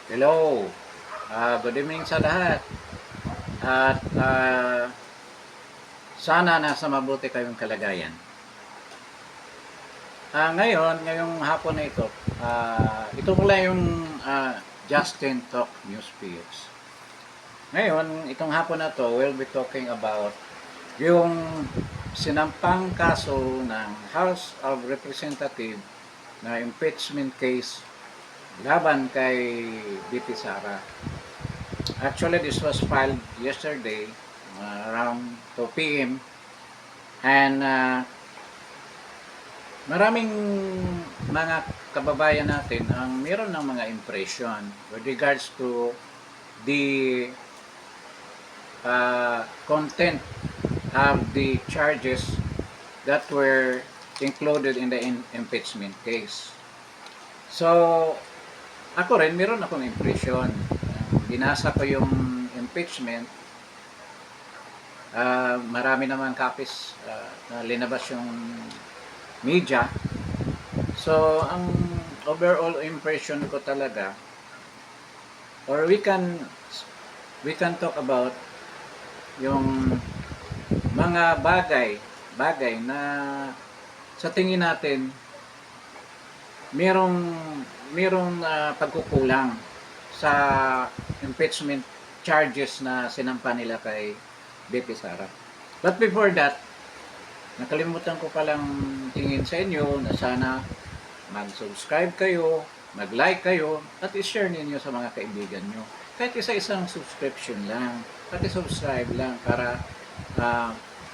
Hello, good evening sa lahat. At sana nasa mabuti kayong kalagayan. Ngayong hapon na ito, ito pala yung Justin Talk News Feeds. Ngayon, itong hapon na to, we'll be talking about yung sinampang kaso ng House of Representatives na impeachment case laban kay BP Sara. Actually, this was filed yesterday around 2 p.m. And maraming mga kababayan natin ang meron ng mga impression with regards to the content of the charges that were included in the impeachment case. So, ako rin, meron akong impression. Binasa ko yung impeachment. Marami naman copies na linabas yung media. So, ang overall impression ko talaga, or we can talk about yung mga bagay na sa tingin natin merong pagkukulang sa impeachment charges na sinampa nila kay BP Sara. But before that, nakalimutan ko palang tingin sa inyo na sana mag-subscribe kayo, mag-like kayo, at i-share ninyo sa mga kaibigan nyo. Kahit isa-isang subscription lang, at i-subscribe lang para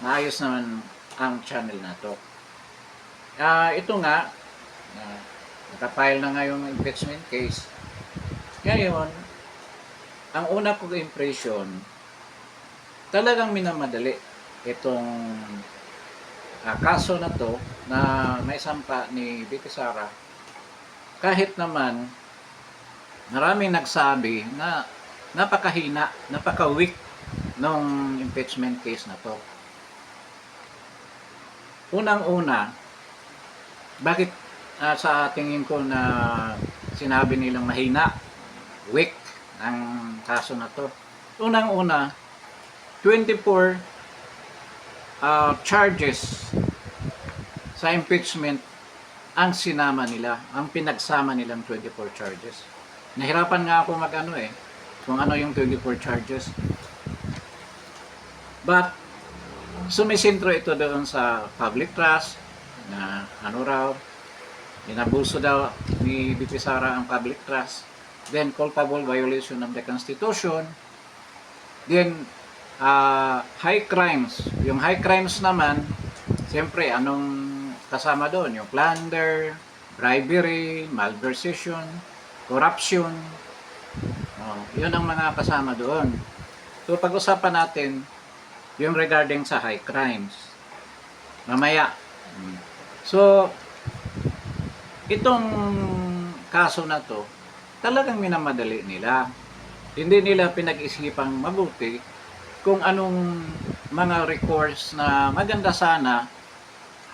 maayos naman ang channel na to. Ito nga, nakapile na nga yung impeachment case. Ngayon, ang una kong impression, talagang minamadali itong kaso na to na may sampa ni BP Sara. Kahit naman, maraming nagsabi na napakahina, napaka-weak ng impeachment case na to. Unang-una, bakit sa tingin ko na sinabi nilang mahina, weak ang kaso na to? Unang-una, 24 charges sa impeachment ang sinama nila, ang pinagsama nilang 24 charges. Nahirapan nga ako kung ano yung 24 charges. But, sumisintro ito doon sa public trust, na inabuso daw ni BP Sara ang public trust, then culpable violation of the Constitution, then high crimes. Yung high crimes naman, siyempre, anong kasama doon? Yung plunder, bribery, malversation, corruption. Yun ang mga kasama doon. So, pag-usapan natin yung regarding sa high crimes mamaya. So, itong kaso na to, talagang minamadali nila. Hindi nila pinag-isipang mabuti kung anong mga recourse na maganda sana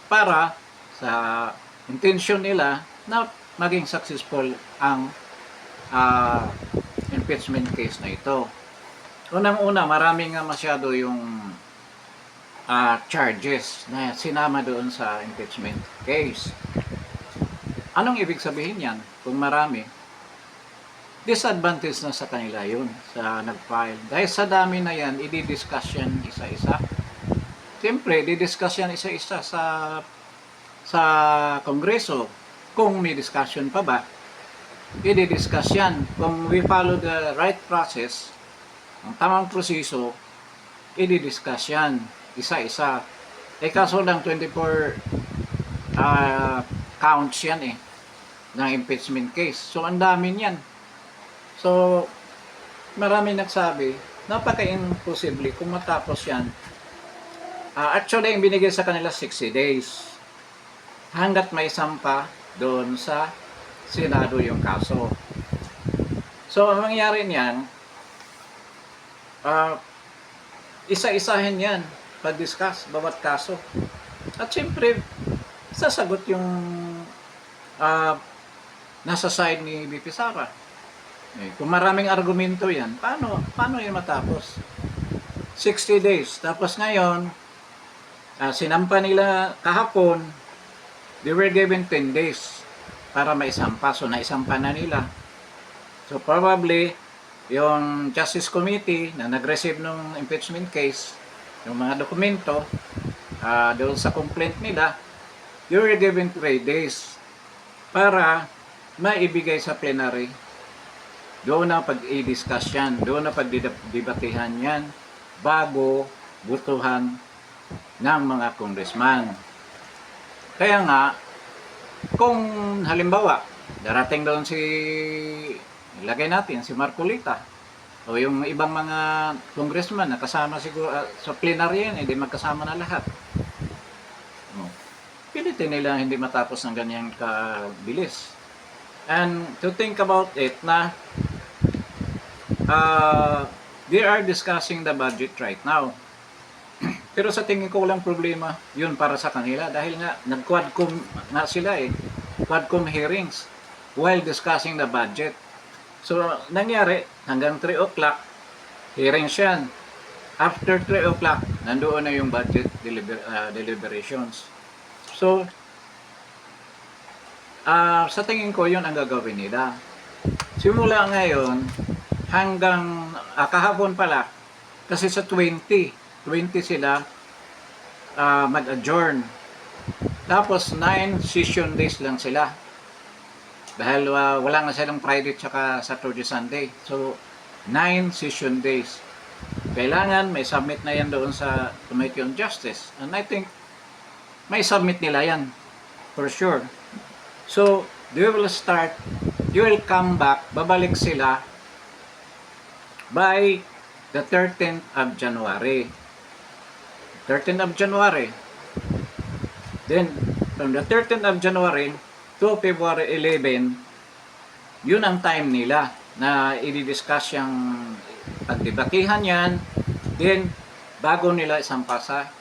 para sa intention nila na maging successful ang impeachment case na ito. Unang-una, marami nga masyado yung charges na sinama doon sa impeachment case. Anong ibig sabihin yan? Kung marami, disadvantage na sa kanila yun sa nag-file. Dahil sa dami na yan, i-discuss yan isa-isa. Siyempre, i-discuss yan isa-isa sa Kongreso. Kung may discussion pa ba, i-discuss yan. Kung we follow the right process, ang tamang proseso, i-discuss yan isa-isa. Kaso lang 24 counts yan ng impeachment case. So, ang dami yan. So, marami nagsabi, napaka-imposible kung matapos yan. Actually, yung binigay sa kanila 60 days. Hanggat may sampa doon sa Senado yung kaso. So, ang mangyari niyan, isa-isahin yan pag-discuss bawat kaso. At siyempre, sasagot yung nasa side ni BP Sara. Kung maraming argumento yan, paano yan matapos? 60 days. Tapos ngayon, sinampa nila kahapon, they were given 10 days para maisampa. So, naisampa na nila. So, probably, yung Justice Committee na nag-receive ng impeachment case, yung mga dokumento, doon sa complaint nila, they were given 3 days para maibigay sa plenary. Doon na pag-i-discuss yan, doon na pag-debatihan yan bago butuhan ng mga congressman. Kaya nga, kung halimbawa, darating doon ilagay natin si Marcolita o yung ibang mga congressman na kasama siguro sa plenary yan, hindi magkasama na lahat. Pilitin nila hindi matapos ng ganyang kabilis. And to think about it na they are discussing the budget right now. Pero sa tingin ko walang problema yun para sa kanila dahil nga nag-quadcom na sila quadcom hearings while discussing the budget. So nangyari hanggang 3 o'clock hearings yan. After 3 o'clock nandoon na yung budget deliberations. So sa tingin ko yun ang gagawin nila. Simula ngayon hanggang kahapon pala kasi sa 20 sila mag-adjourn. Tapos 9 session days lang sila. Dahil wala nga silang Friday tsaka Saturday, Sunday. So 9 session days. Kailangan may submit na yan doon sa Committee on Justice. And I think may submit nila yan for sure. So they will come back, babalik sila by the 13th of January. 13th of January. Then, from the 13th of January to February 11, yun ang time nila na i-discuss yung pagdebatihan yan. Then, bago nila isampa sa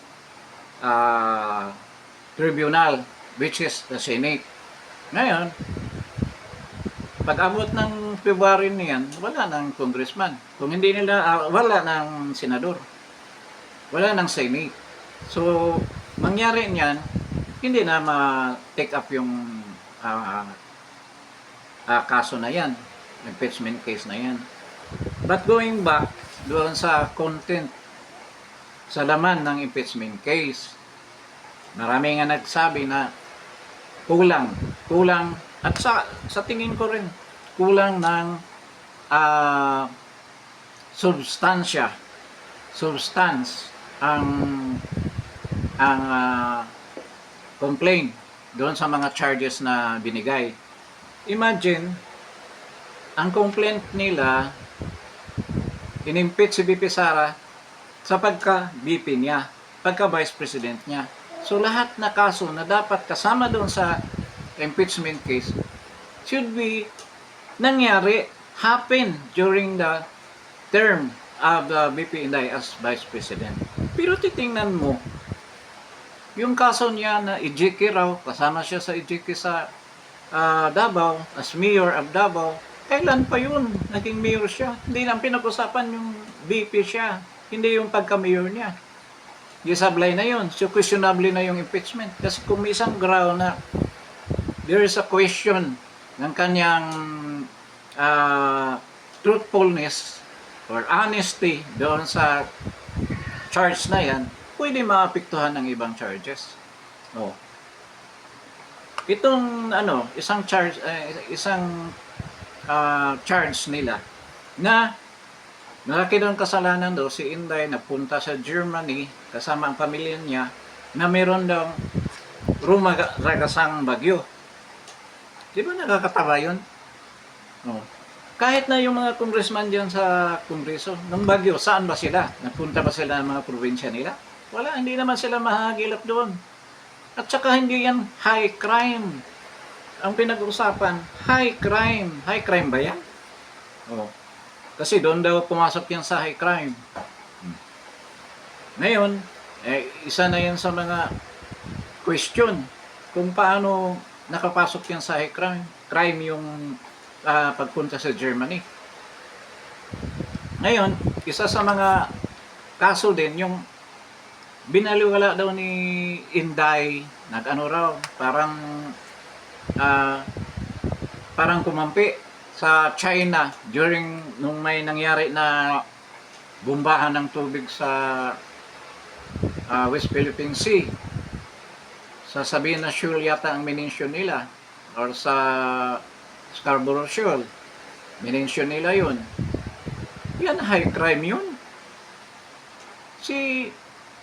tribunal, which is the Senate. Ngayon, pag-abot ng February niyan, wala ng congressman. Kung hindi nila, wala ng senador. Wala ng Senate. So, mangyari niyan, hindi na ma-take up yung kaso na yan. Impeachment case na yan. But going back doon sa content, sa laman ng impeachment case, marami nga nagsabi na kulang at sa tingin ko rin kulang ng substance ang complaint doon sa mga charges na binigay. Imagine ang complaint nila inimpeach si VP Sara sa pagka-VP niya, pagka-Vice President niya. So lahat na kaso na dapat kasama doon sa impeachment case should be happen during the term of the VP Inday as Vice President. Pero titingnan mo, yung kaso niya na EJK raw, kasama siya sa EJK sa Davao, as Mayor of Davao, kailan pa yun? Naging mayor siya. Hindi lang pinag-usapan yung VP siya, hindi yung pagka-mayor niya. Gisablay na yun. So, questionable na yung impeachment. Kasi kung may isang ground na there is a question ng kanyang truthfulness or honesty doon sa charge na yan, pwede maapektuhan ng ibang charges. No. Itong isang charge nila na malaki doon kasalanan daw si Inday napunta sa Germany kasama ang pamilya niya na meron daw rumaragasang bagyo. Di ba nakakatawa yun? Oh. Kahit na yung mga congressman dyan sa kongreso, ng bagyo, saan ba sila? Napunta ba sila ng mga probinsya nila? Wala, hindi naman sila mahagilap doon. At saka hindi yan high crime. Ang pinag-uusapan, high crime. High crime ba yan? Oh. Kasi doon daw pumasok yan sa high crime. Ngayon, isa na yan sa mga question kung paano nakapasok yan sa high crime. Crime yung pagpunta sa Germany. Ngayon, isa sa mga kaso din, yung binaliwala daw ni Inday, nag-ano raw, ah, parang kumampi sa China during nung may nangyari na bumbahan ng tubig sa West Philippine Sea. Sasabihin na shoal yata ang minensyon nila or sa Scarborough Shoal. Minensyon nila yun. Yan, high crime yun. See,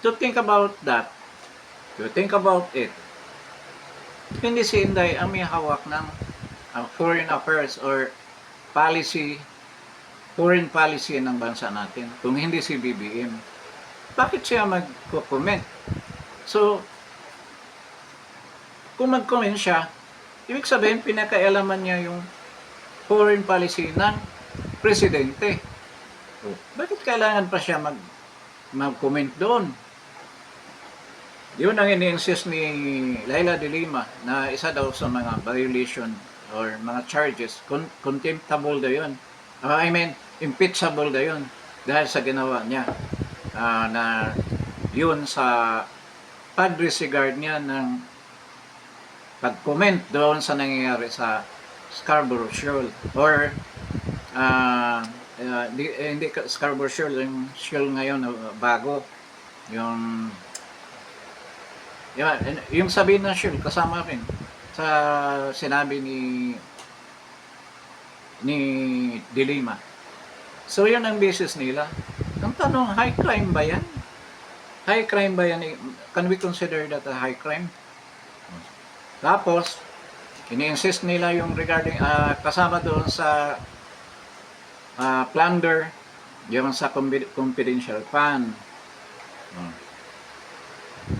to think about that, to think about it, hindi si Inday ang may hawak ng foreign affairs or policy, foreign policy ng bansa natin. Kung hindi si BBM, bakit siya mag-comment? So, kung mag-comment siya, ibig sabihin pinakailaman niya yung foreign policy ng presidente. So, bakit kailangan pa siya mag-comment doon? Yun ang ini-insist ni Laila de Lima na isa daw sa mga violation or mga charges, contemptible daw yun. I mean, impeachable daw yun dahil sa ginawa niya na yun sa pag-disregard niya ng pag-comment doon sa nangyayari sa Scarborough Shoal or hindi Scarborough Shoal, yung shoal ngayon bago, yung yung sabihin ng shoal kasama rin sa sinabi ni De Lima. So yun ang basis nila. Ang tanong, high crime ba yan? High crime ba yan? Can we consider that a high crime? Tapos, ini-insist nila yung regarding kasama doon sa plunder, yung sa confidential fund.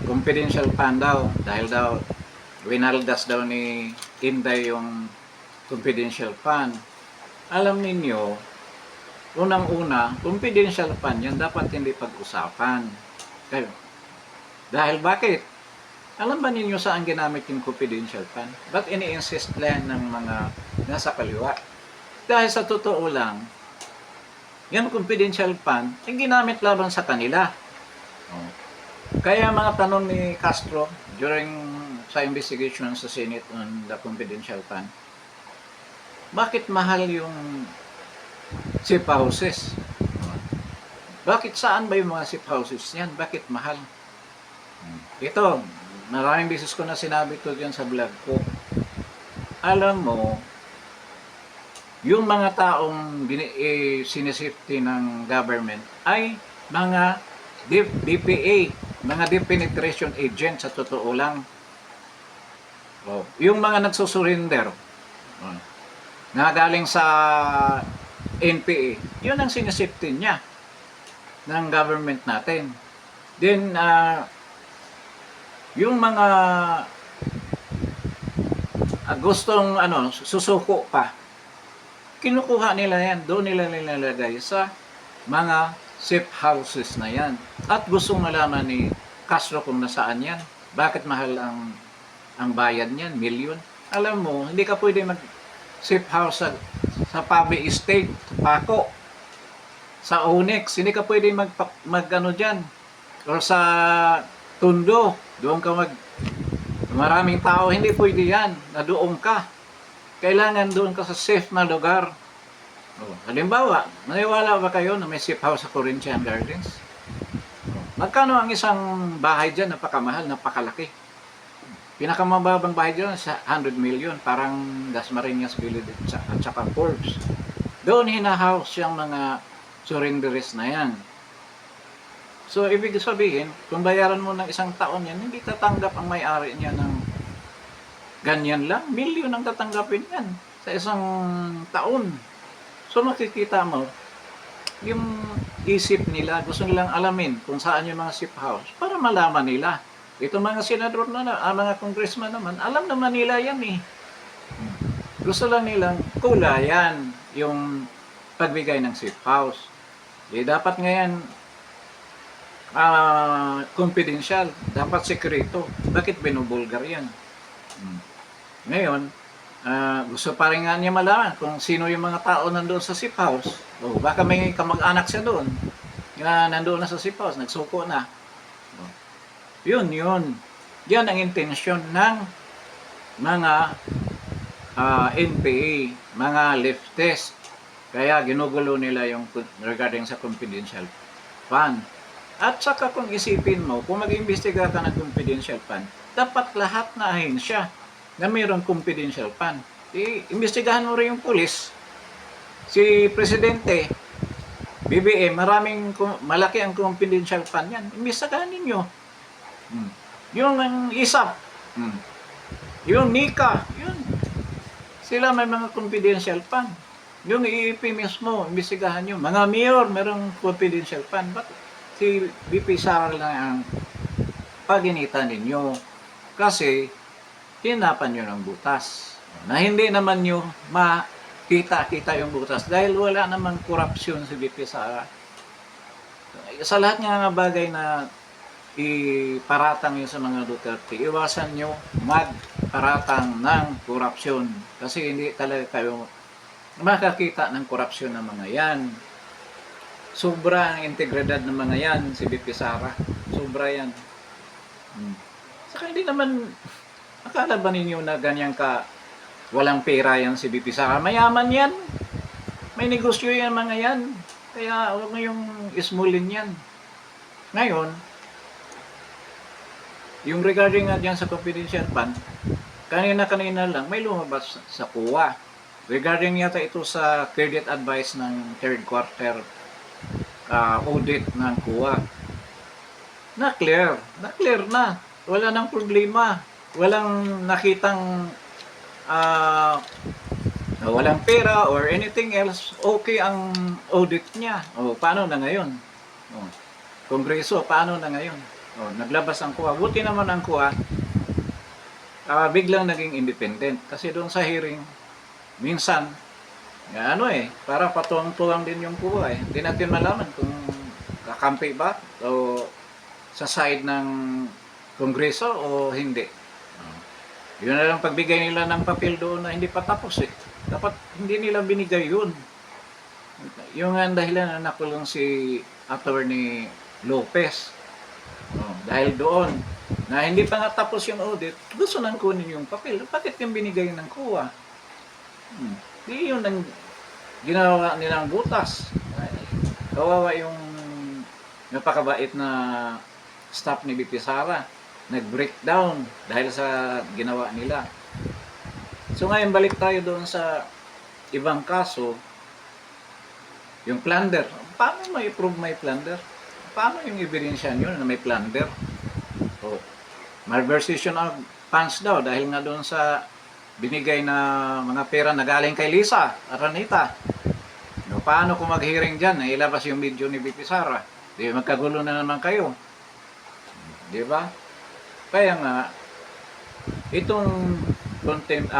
Confidential fund daw, dahil daw winaldas daw ni Inday yung confidential fund. Alam ninyo, unang-una, confidential fund yan dapat hindi pag-usapan. Dahil bakit? Alam ba ninyo saan ginamit yung confidential fund? Ba't ini-insist lang ng mga nasa kaliwa? Dahil sa totoo lang, yung confidential fund, yung ginamit laban sa kanila. Kaya mga tanong ni Castro during sa investigation sa Senate on the confidential fund, bakit mahal yung safe houses? Bakit saan ba yung mga safe houses yan? Bakit mahal? Ito, maraming beses ko na sinabi to dyan sa vlog ko. Alam mo, yung mga taong sinisafety ng government ay mga DPA, mga deep penetration agent sa totoo lang. Yung mga nagsusurrender na galing sa NPA, yun ang sinisafety niya ng government natin. Then, yung mga gustong susuko pa, kinukuha nila yan, doon nila nilalagay sa mga safe houses na yan. At gustong nalaman ni Castro kung nasaan yan. Bakit mahal ang bayad niyan? Milyon. Alam mo, hindi ka pwede mag-safe house sa Pabe Estate, Paco, sa Onyx. Hindi ka pwede mag-ano dyan. Or sa Tondo, doon ka maraming tao. Hindi pwede yan, na doon ka. Kailangan doon ka sa safe na lugar. Halimbawa, naniwala ba kayo na may safe house sa Corinthian Gardens? Magkano ang isang bahay dyan? Napakamahal, napakalaki. Pinakamababang bahay dyan sa 100 million, parang Dasmariñas Village at saka Forbes. Doon hinahouse yung mga surrenderies na yan. So, ibig sabihin, kung bayaran mo ng isang taon yan, hindi tatanggap ang may-ari niya ng ganyan lang. Milyon ang tatanggapin yan sa isang taon. So makikita mo, yung isip nila, gusto nilang alamin kung saan yung mga safe house para malaman nila. Itong mga senador mga congressman naman, alam naman nila yan eh. Gusto lang nilang kulayan yung pagbigay ng safe house. Dapat ngayon, confidential, dapat sekreto. Bakit binubulgar yan? Ngayon, Gusto pa rin nga niya malaman kung sino yung mga tao nandoon sa safe house. O baka may kamag-anak siya doon na nandoon na sa safe house, nagsuko na. O, yun. Yan ang intensyon ng mga NPA, mga leftist. Kaya ginugulo nila yung regarding sa confidential fund. At saka kung isipin mo, kung mag-imbestiga ka ng confidential fund, dapat lahat na ahensya na mayroong confidential fund. Imbestigahan mo rin yung pulis. Si Presidente, BBM, malaki ang confidential fund yan. Imbestigahan ninyo. Yung ISAP, yung NICA, yun. Sila may mga confidential fund. Yung IEP mismo, imbestigahan nyo. Mga mayor, merong confidential fund. Ba't si BP Sara lang ang paginitan ninyo? Kasi, hinapan nyo ng butas. Na hindi naman nyo makita yung butas. Dahil wala namang korupsyon si BP Sara. Sa lahat nga bagay na iparatang yun sa mga Duterte, iwasan nyo magparatang ng korupsyon. Kasi hindi talaga kayo makakita ng korupsyon ng mga yan. Sobra ang integridad ng mga yan, si BP Sara. Sobra yan. Saka hindi naman, akala ba ninyo na ganyan ka walang pera yan si BP Sara? Mayaman yan. May negosyo yan mga yan. Kaya huwag mo yung ismulin yan. Ngayon, yung regarding nga dyan sa confidential fund, kanina lang may lumabas sa COA. Regarding yata ito sa credit advice ng third quarter audit ng COA. Na-clear na. Wala nang problema. Walang nakitang walang pera or anything else. Okay ang audit niya. Paano na ngayon? Kongreso, paano na ngayon? Naglabas ang COA. Buti naman ang COA, biglang naging independent. Kasi doon sa hearing, minsan, para patuwang-tuwang din yung COA. Hindi natin malaman kung kakampi ba o sa side ng Kongreso o hindi. Yun na lang pagbigay nila ng papel doon na hindi pa tapos eh. Dapat hindi nila binigay yun. Yung dahilan na nakulong si Attorney Lopez. Dahil doon, na hindi pa nga tapos yung audit, gusto nang kunin yung papel. Bakit yung binigay ng COA? Di yun ang ginawa nilang butas. Kawawa yung napakabait na staff ni BP Sara. Nag-breakdown dahil sa ginawa nila. So ngayon balik tayo doon sa ibang kaso, yung plunder. Paano may prove may plunder? Paano yung ebidensya nyo na may plunder? Malversation of funds daw dahil nga doon sa binigay na mga pera na galing kay Lisa Aranita. Paano kung mag-hearing dyan? Ilabas yung video ni BP Sara. Di magkagulo na naman kayo. Di ba? Kaya nga, itong contempt,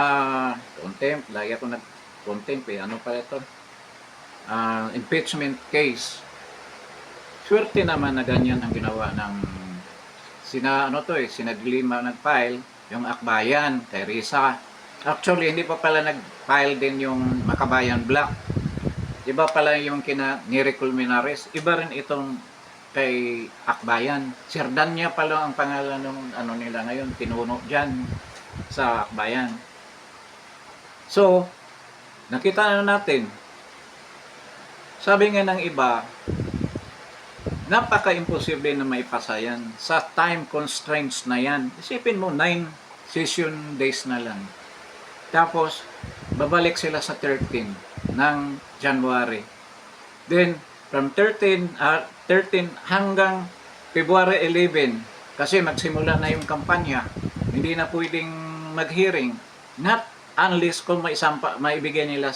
lagi ako nag-contempt ano pa ito? Impeachment case. Swerte naman na ganyan ang ginawa ng sinadlima nag-file, yung Akbayan, kay Risa. Actually, hindi pa pala nag-file din yung Makabayan Black. Iba pala yung Miracle Minares. Iba rin itong kay Akbayan. Sirdanya pala ang pangalan ng nila ngayon, pinuno dyan sa Akbayan. So, nakita na natin, sabi nga ng iba, napaka-imposible na maipasa yan sa time constraints na yan. Isipin mo, 9 session days na lang. Tapos, babalik sila sa 13 ng January. Then, from 13 hanggang February 11, kasi magsimula na yung kampanya, hindi na pwedeng mag-hearing. Not unless kung maibigay nila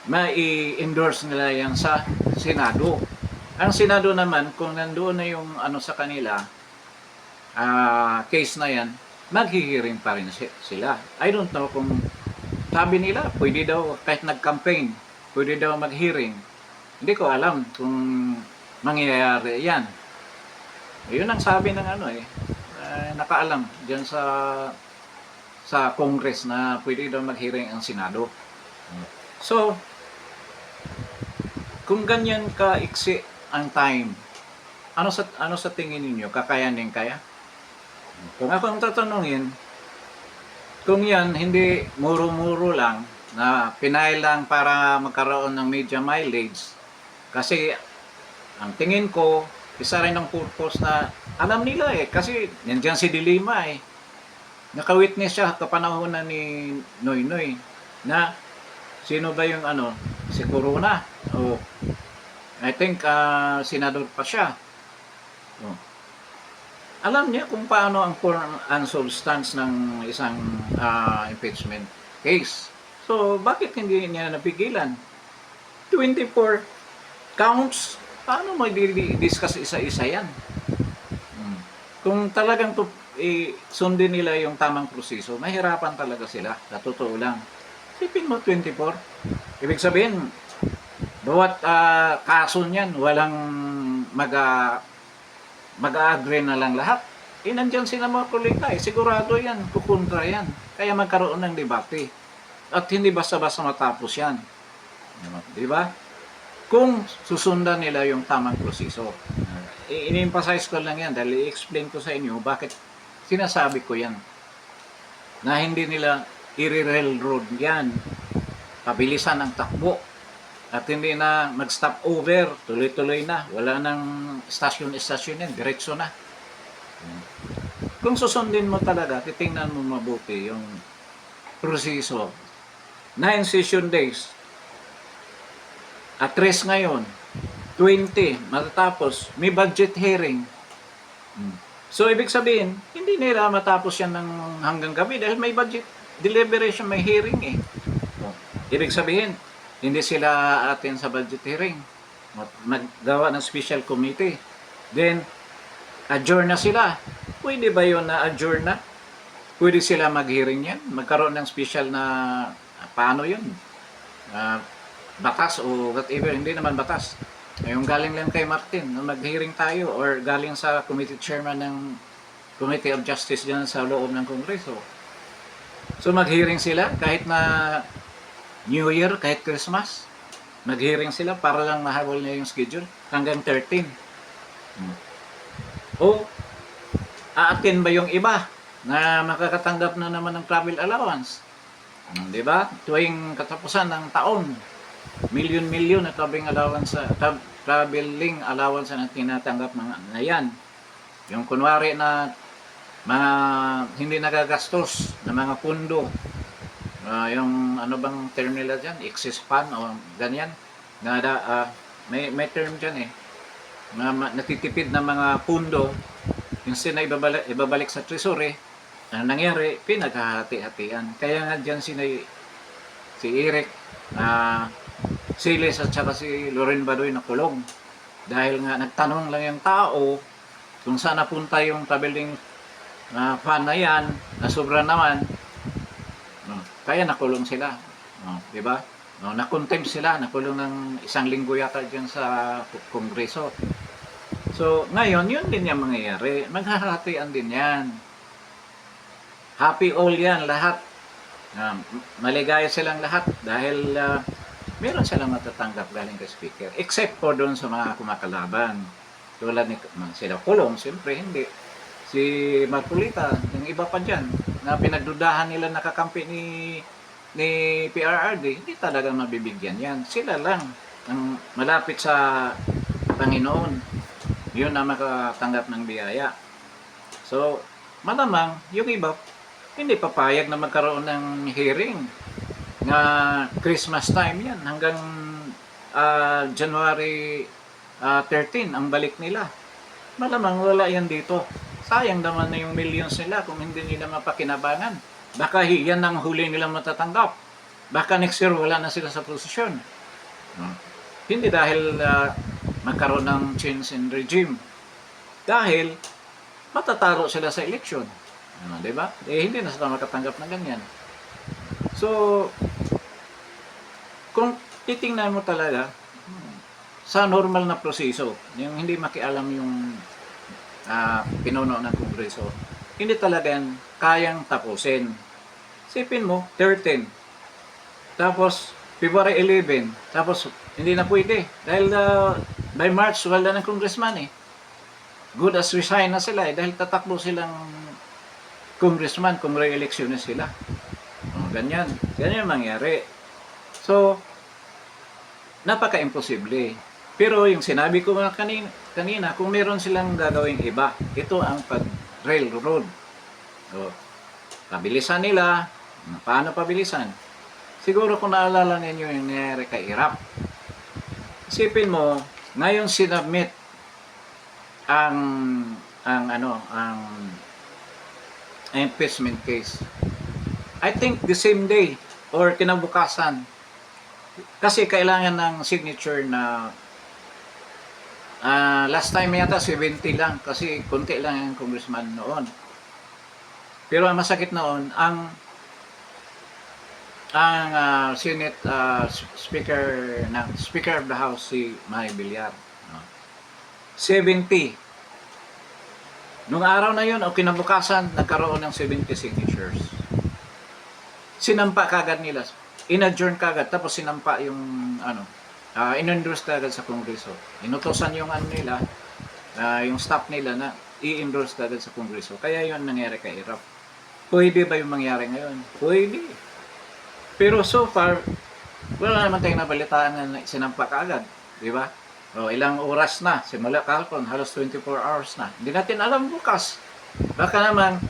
mai-endorse nila yan sa Senado. Ang Senado naman, kung nandoon na yung sa kanila, case na yan, maghihiring pa rin sila. I don't know kung sabi nila, pwede daw kahit nag-campaign, pwede daw mag-hearing. Hindi ko alam kung mangyayari yan. Yun ang sabi ng nakaalam dyan sa sa Congress na pwede daw mag-hearing ang Senado. So, kung ganyan ka-iksi ang time, ano sa tingin ninyo? Kakayanin kaya? Kung ako ang tatanungin, kung yan hindi muro-muro lang, na pinay lang para magkaroon ng media mileage, kasi ang tingin ko, isa rin ang purpose na alam nila kasi nandiyan si Dilima Naka-witness siya kapanahonan ni Noynoy na sino ba yung si Corona. O I think senador pa siya. O, alam niya kung paano ang form and substance ng isang impeachment case. So, bakit hindi niya napigilan? 24 counts, paano mag-discuss isa-isa yan? Kung talagang sundin nila yung tamang proseso, mahirapan talaga sila, sa totoo lang. Sipin mo 24. Ibig sabihin, bawat kaso niyan, walang mag-agree na lang lahat. Nandyan sila mga kolekta sigurado yan, kukontra yan. Kaya magkaroon ng debate. At hindi basta-basta matapos yan. Di ba? Kung susundan nila yung tamang proseso. I-emphasize ko lang yan dahil i-explain ko sa inyo bakit sinasabi ko yan. Na hindi nila i-railroad yan. Pabilisan ang takbo. At hindi na mag-stop over. Tuloy-tuloy na. Wala nang stasyon-stasyon yan. Diretso na. Kung susundin mo talaga, titingnan mo mabuti yung proseso. 9 session days. At rest ngayon, 20, matatapos, may budget hearing. So, ibig sabihin, hindi nila matapos yan ng hanggang gabi dahil may budget deliberation, may hearing Ibig sabihin, hindi sila atin sa budget hearing. Maggawa ng special committee. Then, adjourn na sila. Pwede ba yun na adjourn na? Pwede sila mag-hearing yan? Magkaroon ng special na, paano yun? Batas o whatever, hindi naman batas. Yung galing lang kay Martin, mag-hearing tayo or galing sa committee chairman ng Committee of Justice dyan sa loob ng Kongreso. So mag-hearing sila kahit na New Year, kahit Christmas. Mag-hearing sila para lang mahabol niya yung schedule hanggang 13. O aatin ba yung iba na makakatanggap na naman ng travel allowance? Di ba? Tuwing katapusan ng taon, milyon-milyon na traveling allowance na tinatanggap na yan. Yung kunwari na mga hindi nagagastos na mga pundo, yung ano bang term nila dyan, excess fund o ganyan, may term dyan natitipid na mga pundo, instead na ibabalik sa treasury, ang nangyari, pinaghahati-hatian. Kaya nga dyan si Eric, Siles at saka si Loren Badoy nakulong. Dahil nga nagtanong lang yung tao kung saan napunta yung traveling fund na yan, na sobra naman, kaya nakulong sila. Diba? Nakontempt sila, nakulong ng 1 linggo yata dyan sa Kongreso. So, ngayon, yun din yung mangyayari. Maghahatian din yan. Happy all yan, lahat. Maligaya silang lahat dahil meron silang matatanggap galing kay speaker. Except for doon sa mga kumakalaban. Tulad ni sila Kulong, siyempre hindi. Si Marcolita, yung iba pa dyan, na pinagdudahan nila nakakampi ni PRRD, hindi talaga mabibigyan yan. Sila lang ang malapit sa Panginoon. Yun na makatanggap ng biyaya. So, malamang, yung iba, hindi papayag na magkaroon ng hearing na Christmas time yan hanggang January 13 ang balik nila. Malamang wala yan dito. Sayang naman na yung millions nila kung hindi nila mapakinabangan. Baka yan ang huli nilang matatanggap. Baka next year wala na sila sa posisyon. Hindi dahil magkaroon ng change in regime. Dahil matataro sila sa eleksyon. Diba? Hindi na sila makatanggap ng ganyan. So, kung titingnan mo talaga sa normal na proseso, yung hindi makialam yung pinuno ng Kongreso, hindi talaga yan kayang tapusin. Sipin mo, 13. Tapos, February 11. Tapos, hindi na pwede. Dahil by March, wala ng congressman eh. Good as resign na sila eh. Dahil tatakbo silang congressman kung re-election na sila. Ganyan. Ganyan ang mangyari. So, napaka-imposible. Pero yung sinabi ko nga kanina, kung meron silang gagawing iba, ito ang pag-railroad. So, pabilisan nila. Paano pabilisan? Siguro kung naalala ninyo yung nangyari kay Irap. Isipin mo, ngayon sinubmit ang impeachment case. I think the same day or kinabukasan. Kasi kailangan ng signature na last time yata 70 lang kasi konti lang yung congressman noon. Pero ang masakit noon, ang Senate Speaker of the House si Manny Villar. 70. Nung araw na yun o kinabukasan, nagkaroon ng 70 signatures. Sinampa kagad nila. In-adjourn kagad, tapos sinampa yung in-endorse kagad sa Kongreso. Inutosan yung nila, yung staff nila na i-endorse kagad sa Kongreso. Kaya yun nangyari kay Irap. Pwede ba yung mangyari ngayon? Pwede. Pero so far, wala naman tayong nabalitaan na sinampa kagad. Di ba? O, ilang oras na, simula kahapon, halos 24 hours na. Hindi natin alam bukas. Baka naman,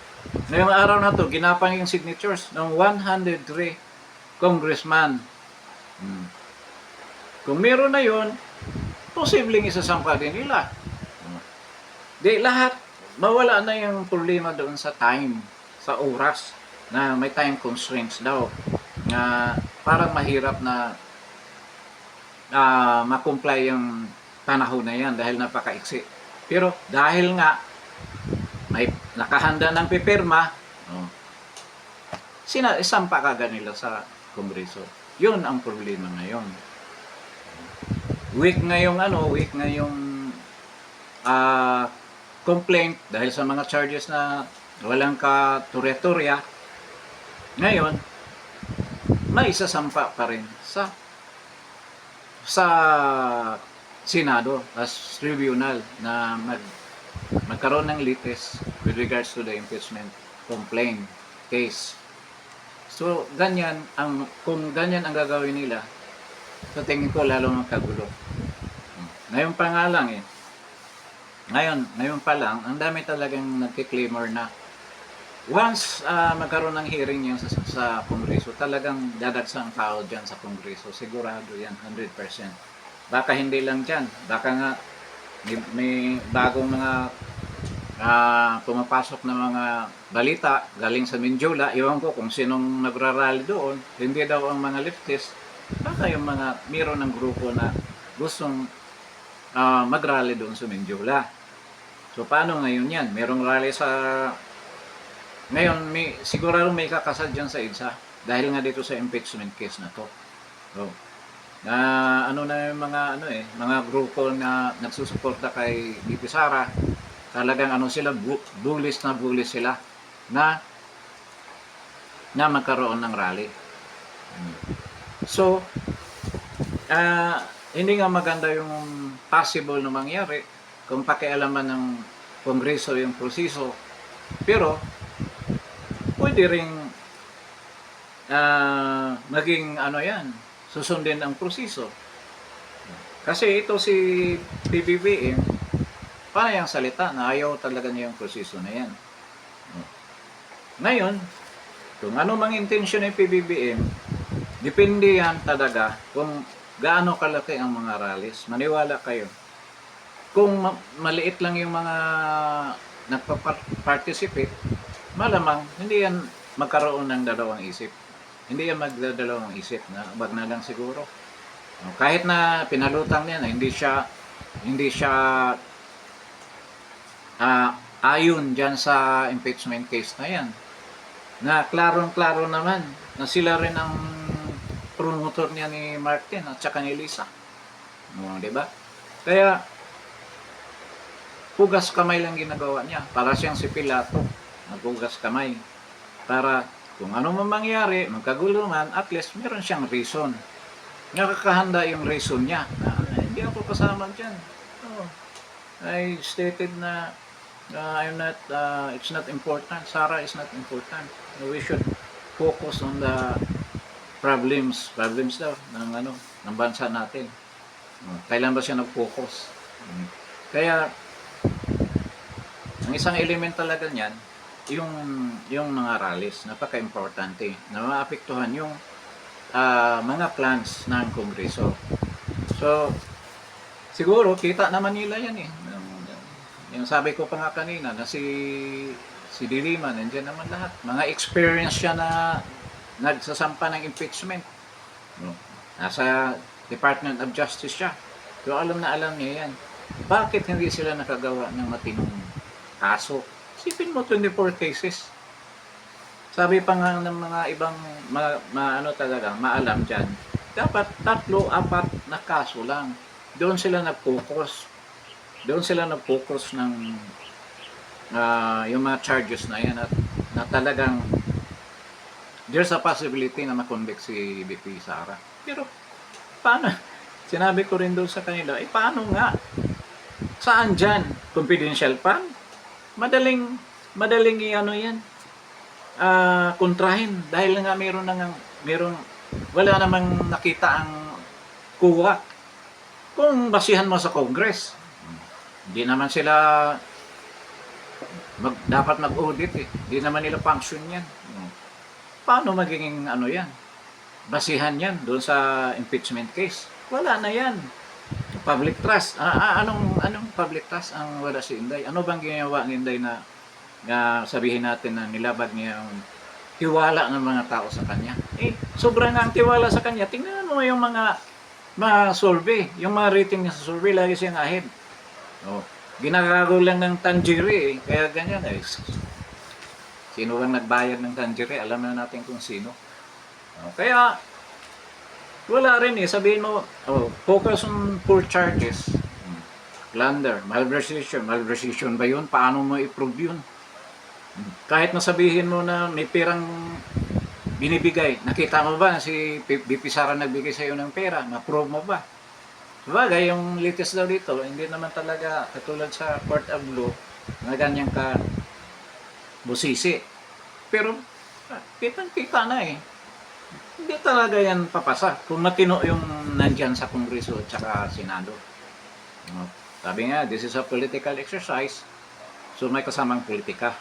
ngayong araw na to, ginapang yung signatures ng 103 congressman. Kung meron na yun, posibleng isasampa din nila. Di lahat, mawala na yung problema doon sa time, sa oras, na may time constraints daw. Na parang mahirap na makomply yung panahon na yan dahil napakaiksi. Pero dahil nga may nakahanda ng pipirma, isampa kagad nila sa Kongreso. Yun ang problema ngayon. Weak ngayong complaint dahil sa mga charges na walang katurya-turya. Ngayon, may isasampa pa rin sa Senado as tribunal na magkaroon ng litis with regards to the impeachment complaint case. So, kung ganyan ang gagawin nila, so tingin ko lalo magkagulo. Ngayon pa nga lang ngayon pa lang, ang dami talagang nagki-claimer na once magkaroon ng hearing yan sa Kongreso, talagang dadagsang tao dyan sa Kongreso. Sigurado yan, 100%. Baka hindi lang dyan. Baka nga may bagong mga pumapasok na mga balita galing sa Mindiola. Iwan ko kung sinong nagrarally doon. Hindi daw ang mga leftist. Baka yung mayroon ng grupo na gustong mag-rally doon sa Mindiola. So paano ngayon yan? Merong rally ngayon, sigurado may kakasad dyan sa EDSA dahil nga dito sa impeachment case na to. So, na yung mga grupo na nagsusuporta kay VP Sara, talagang sila, bullish sila na magkaroon ng rally. So, hindi nga maganda yung possible na mangyari kung pakialaman ng Kongreso yung proseso, pero pwede ring maging susundin ang proseso. Kasi ito si PBBM, paano yung salita na ayaw talaga niya yung proseso na yan. Ngayon, kung ano mang intensyon ng PBBM, depende yan talaga kung gaano kalaki ang mga rallies. Maniwala kayo. Kung maliit lang yung mga nagpa-participate, malamang hindi yan magkaroon ng dalawang isip. Hindi yan magdadalawang isip na wag na lang siguro. Kahit na pinalutang niya na hindi siya ayon dyan sa impeachment case na yan. Na klarong-klaro naman na sila rin ang promotor niya ni Martin at saka ni Lisa. Diba? Kaya hugas kamay lang ginagawa niya. Para siyang si Pilato. Naghugas kamay para Kung ano man mangyari, magkagulo man, at least meron siyang reason. Nakakahanda yung reason niya. Hindi ako kasama dyan. Oh, I stated na I'm not, it's not important. Sarah is not important. We should focus on the problems daw ng ng bansa natin. Kailan ba siya nag-focus? Kaya ang isang element talaga niyan, yung mga rallies, napaka-importante na maapektuhan yung mga plans ng Kongreso. So, siguro kita naman nila yan eh. Yung sabi ko pa nga kanina na si Diliman, nandiyan naman lahat. Mga experience siya na nagsasampa ng impeachment. Nasa Department of Justice siya. So alam na alam niya yan. Bakit hindi sila nakagawa ng matinong kaso? Isipin mo 24 cases. Sabi pa nga ng mga ibang talaga, maalam dyan, dapat 3, 4 na kaso lang. Doon sila nag-focus. Doon sila nag-focus ng yung mga charges na yan at na talagang there's a possibility na makonvict si BP Sara. Pero paano? Sinabi ko rin doon sa kanila, paano nga? Saan dyan? Confidential fund? Madaling yan. Kontrahin dahil nga wala namang nakita ang kuha. Kung basihan mo sa Congress, hindi naman sila dapat mag-audit eh. Hindi naman nila function yan. Paano magiging yan? Basihan yan doon sa impeachment case. Wala na yan. Public trust. Anong public trust ang wala si Inday? Ano bang ginawa ni Inday na sabihin natin na nilabag niya yung tiwala ng mga tao sa kanya? Sobrang nga ang tiwala sa kanya. Tingnan mo yung mga survey. Yung mga rating niya sa survey, lagi siyang ahead. Ginagago lang ng Tanjiri kaya ganyan sino bang nagbayad ng Tanjiri, alam na natin kung sino. Kaya wala rin sabihin mo focus on 4 charges, plunder, malversation ba yun? Paano mo i-prove yun? Kahit nasabihin mo na may perang binibigay, nakita mo ba si BP Sara nagbigay sa iyo ng pera, na-prove mo ba? Sabagay, yung latest daw dito, hindi naman talaga katulad sa Court of Law na ganyan ka busisi. Pero, kitang-kita na Hindi talaga yan papasa kung matino yung nandyan sa Kongreso at saka Senado. Sabi nga, this is a political exercise, so may kasamang politika.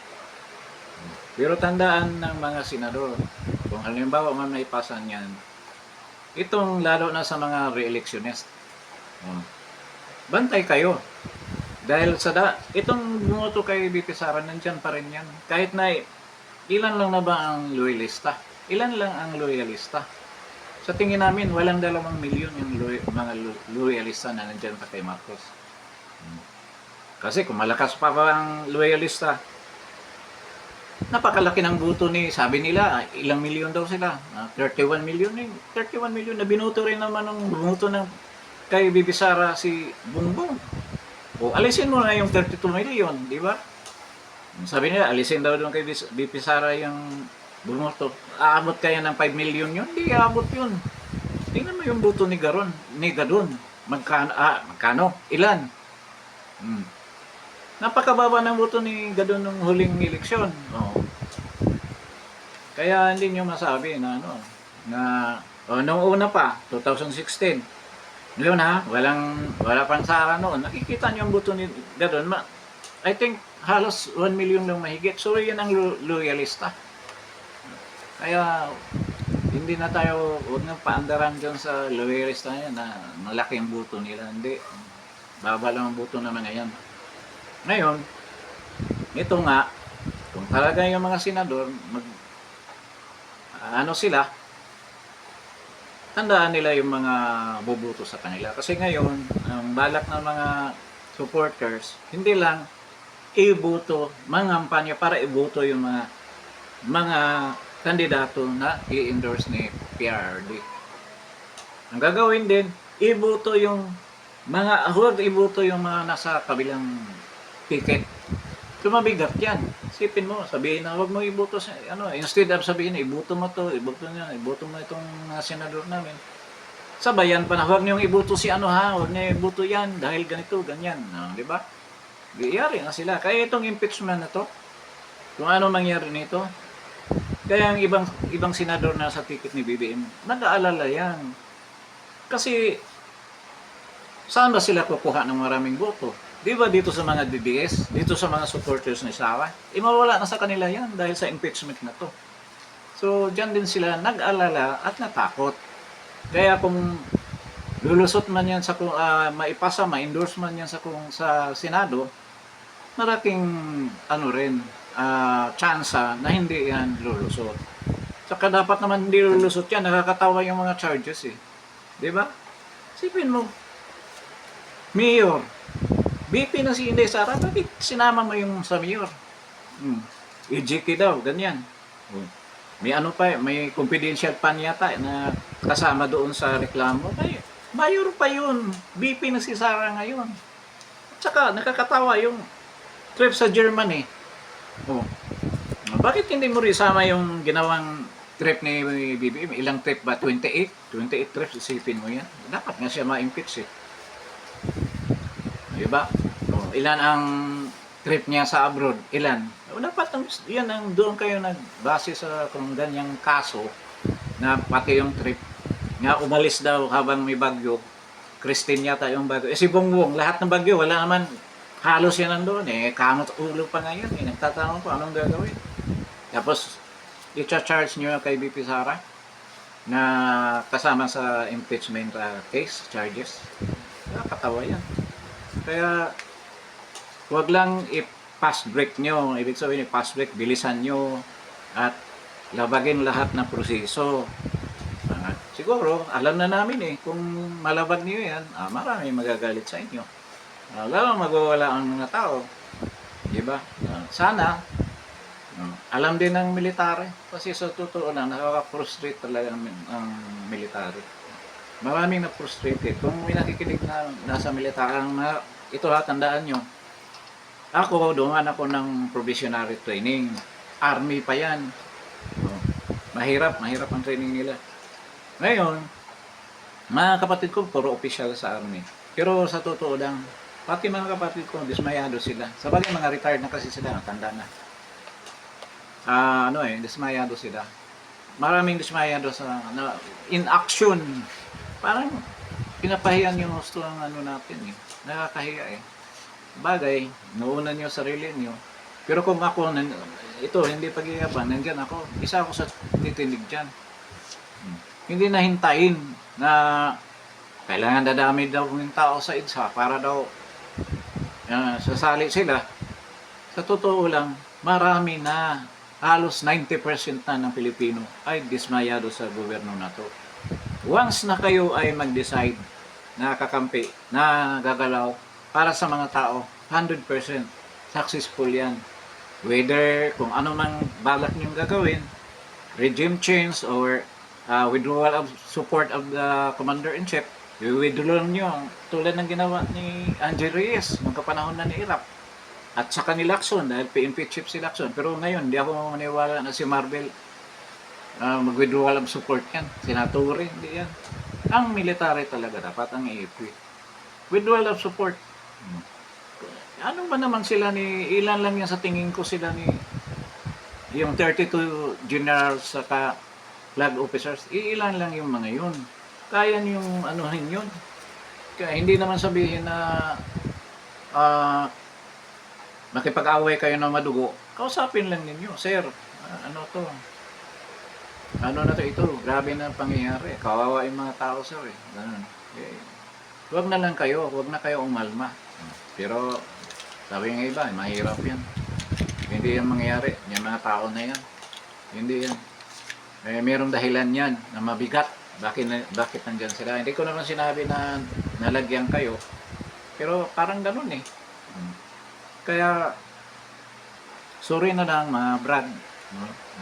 Pero tandaan ng mga senador, kung halimbawa man maipasan yan, itong lalo na sa mga re-electionist, bantay kayo. Dahil itong bumoto kay BP Sara, nandyan pa rin yan. Kahit na ilan lang na ba ang loyalista? Ilan lang ang loyalista? Sa tingin namin, walang 2 milyon yung mga loyalista na nandyan pa kay Marcos. Kasi kung malakas pa ang loyalista, napakalaki ng buto sabi nila, ilang milyon daw sila. 31 milyon 31 milyon na binuto rin naman ng bumoto ng kay BP Sara si Bongbong. Alisin mo na yung 32 million, di ba? Sabi nila, alisin daw doon kay BP Sara yung bumoto. Aabot kaya ng 5 million yun? Hindi aabot yun. Tingnan mo yung buto ni Gadon. Magkano? Ilan? Napakababa ng buto ni Gadon nung huling eleksyon. Kaya hindi nyo masabi na nung una pa, 2016, yun wala pang Sara noon. Nakikita niyo ang buto ni Gadon. I think halos 1 million lang mahigit. So yan ang loyalista. Kaya hindi na tayo, huwag nang paandaran dyan sa loyalista yan na malaki ang buto nila. Hindi. Baba lang ang buto na mga yan. Ngayon, ito nga, kung talaga yung mga senador, sila, tandaan nila yung mga boboto sa kanila. Kasi ngayon, ang balak ng mga supporters, hindi lang iboto, mangampanya para iboto yung mga kandidato na i-endorse ni PRRD. Ang gagawin din, iboto yung mga nasa kabilang ticket. So mabigat yan. Isipin mo, sabihin na huwag mo iboto sa, instead of sabihin, iboto mo to, iboto mo itong senador namin. Sabayan pa na, huwag niyong iboto si huwag niyo iboto yan, dahil ganito, ganyan. Di ba? Iyari na sila. Kaya itong impeachment na to, kung ano mangyari nito, kaya ang ibang senador na sa ticket ni BBM, nag-aalala yan. Kasi, saan ba sila kukuha ng maraming boto? Di ba dito sa mga DDS, dito sa mga supporters ni Sara, mawala na sa kanila yan dahil sa impeachment na to. So, dyan din sila nag-alala at natakot. Kaya kung lulusot man yan sa maipasa, ma-endorse man yan sa Senado, malaking tsansa na hindi yan lulusot. Saka dapat naman hindi lulusot yan, nakakatawa yung mga charges eh. Di ba? Sipin mo, Mayor, BP na si Inday Sara, bakit sinama mo yung sa Mayor? EJK daw, ganyan. May may confidential pan yata na kasama doon sa reklamo. Ay, Mayor pa yun, BP na si Sara ngayon. At saka, nakakatawa yung trip sa Germany. Bakit hindi mo isama yung ginawang trip ni BBM? Ilang trip ba? 28? 28 trips, isipin mo yan. Dapat nga siya ma-impeach eh. Diba? Ilan ang trip niya sa abroad? Ilan? Dapat yan doon kayo nagbase sa kung ganyang kaso na pati yung trip nga umalis daw habang may bagyo. Christine yata yung bagyo. Si Bongbong, lahat ng bagyo, wala naman halos yan nandoon eh. Kamot ulo pa ngayon eh. Nagtatanong ko anong gagawin. Tapos, i-charge nyo kay BP Sara na kasama sa impeachment case, charges. Nakakatawa yan. Kaya, huwag lang i-pass break nyo. Ibig sabihin, i-pass break, bilisan nyo at labagin lahat ng proseso. Siguro, alam na namin eh, kung malabag nyo yan, marami magagalit sa inyo. Lalo magwawala ang mga tao. Diba? Sana, alam din ng military. Kasi sa totoo lang, nakaka-frustrate talaga ang military. Maraming na-frustrated. Kung may nakikinig na nasa military, ito tandaan nyo. Ako, dumaan ako ng probationary training. Army pa yan. Mahirap ang training nila. Ngayon, mga kapatid ko, puro official sa army. Pero sa totoo lang, pati mga kapatid ko, dismayado sila. Sabagay, mga retired na kasi sila, tanda na. Dismayado sila. Maraming dismayado in action. Parang, pinapahiyan yung gusto ng natin eh. Nakakahiya eh. Bagay, nauna nyo sarili nyo. Pero kung ako, ito, hindi pag-iyaban, nandyan ako, isa ako sa titinig dyan. Hindi na hintayin na kailangan dadami daw yung tao sa EDSA para daw sasali sila. Sa totoo lang, marami na, halos 90% na ng Pilipino ay dismayado sa gobyerno na to. Once na kayo ay mag-decide na kakampi, na gagalaw para sa mga tao, 100% successful yan. Whether kung ano mang balak niyong gagawin, regime change or withdrawal of support of the commander-in-chief, i-withdraw nyo tulad ng ginawa ni Angel Reyes nung kapanahon na ni Iraq. At saka ni Lacson, dahil PNP chief si Lacson. Pero ngayon, hindi ako maniwala na si Marvel mag-withdrawal of support yan. Senatore, hindi yan. Ang military talaga dapat ang i-equip. Withdrawal of support. Ano ba naman sila ilan lang yan sa tingin ko sila yung 32 generals saka flag officers, ilan lang yung mga yun. Kaya yung anuhin yun. Kaya hindi naman sabihin na makipag-away kayo ng madugo, kausapin lang ninyo, sir, ano to? Ano na to ito? Grabe na pangyayari. Kawawa yung mga tao, sir. Ganun. Huwag na lang kayo, huwag na kayo umalma. Pero, sabi ng iba, mahirap yan. Hindi yan mangyayari. Yung mga tao na yan. Hindi yan. Mayroong dahilan yan na mabigat. Bakit nandyan sila? Hindi ko naman sinabi na nalagyan kayo. Pero parang ganun eh. Kaya, sorry na lang mga brad,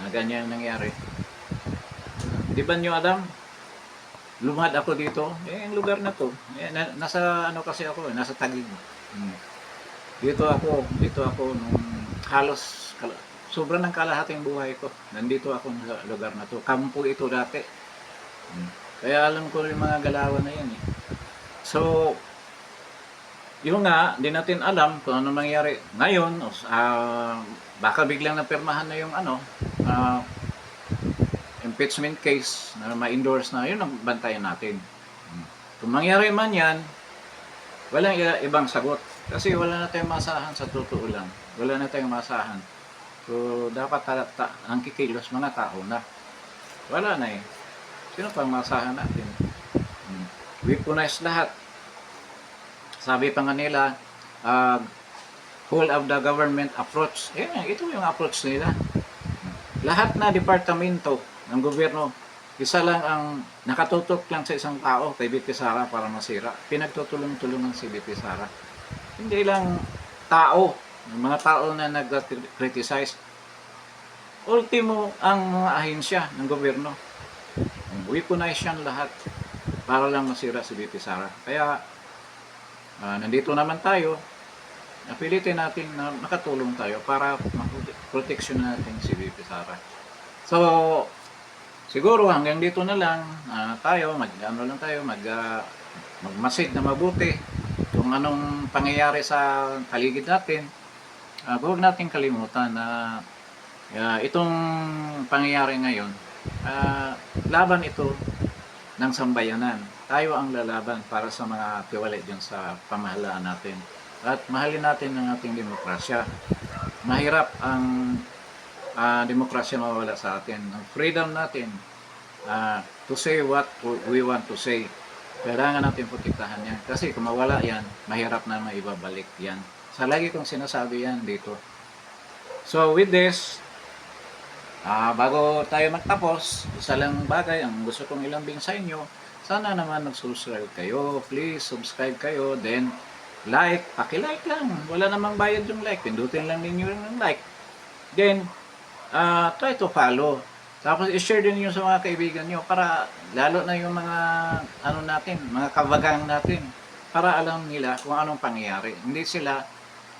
na ganyan nangyari. Di ba nyo alam, lumad ako dito, yung lugar na to, nasa kasi ako, nasa Taguig. Dito ako nung halos sobra ng kalahating buhay ko. Nandito ako sa lugar na to. Kampo ito dati. Kaya alam ko yung mga galawan na yan eh. So, yun nga, di natin alam kung ano mangyari ngayon. Baka biglang napirmahan na yung impeachment case na ma-endorse na, yun ang bantayan natin. Kung mangyari man yan, walang ibang sagot. Kasi wala na tayong masahan sa totoo lang. Wala na tayong masahan. So, dapat ang kikilos mga tao na. Wala na eh. Sino pang masahan natin? Weaponize lahat. Sabi pa nga nila, whole of the government approach. Ito yung approach nila. Lahat na departamento ng gobyerno, isa lang ang nakatutok lang sa isang tao, kay BP Sara, para masira. Pinagtutulong-tulungan si BP Sara. Hindi lang tao, mga tao na nag-criticize. Ultimo ang mga ahensya ng gobyerno. Weaponize yan lahat para lang masira si BP Sara. Kaya nandito naman tayo, napilitin natin na makatulong tayo para protection natin si BP Sara. So, siguro hanggang dito na lang tayo, magmasid na mabuti kung anong pangyayari sa paligid natin. Huwag natin kalimutan na itong pangyayari ngayon, laban ito ng sambayanan. Tayo ang lalaban para sa mga tiwala dyan sa pamahalaan natin. At mahalin natin ang ating demokrasya. Mahirap ang demokrasya mawala sa atin. Ang freedom natin to say what we want to say. Kailangan natin protektahan yan. Kasi kung mawala yan, mahirap na maibabalik yan. Sa lagi kong sinasabi yan dito. So with this, bago tayo magtapos, isa lang bagay ang gusto kong ilambing sa inyo. Sana naman mag-subscribe kayo. Please subscribe kayo. Then like, paki-like lang. Wala namang bayad yung like. Pindutin lang ninyo yung like. Then try to follow. Tapos i-share din niyo sa mga kaibigan niyo para lalo na yung mga natin, mga kabagang natin, para alam nila kung anong pangyayari. Hindi sila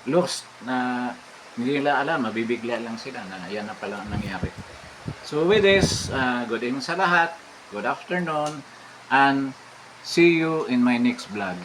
lost na hindi nila alam, mabibigla lang sila na yan na pala ang nangyari. So with this, good evening sa lahat, good afternoon, and see you in my next vlog.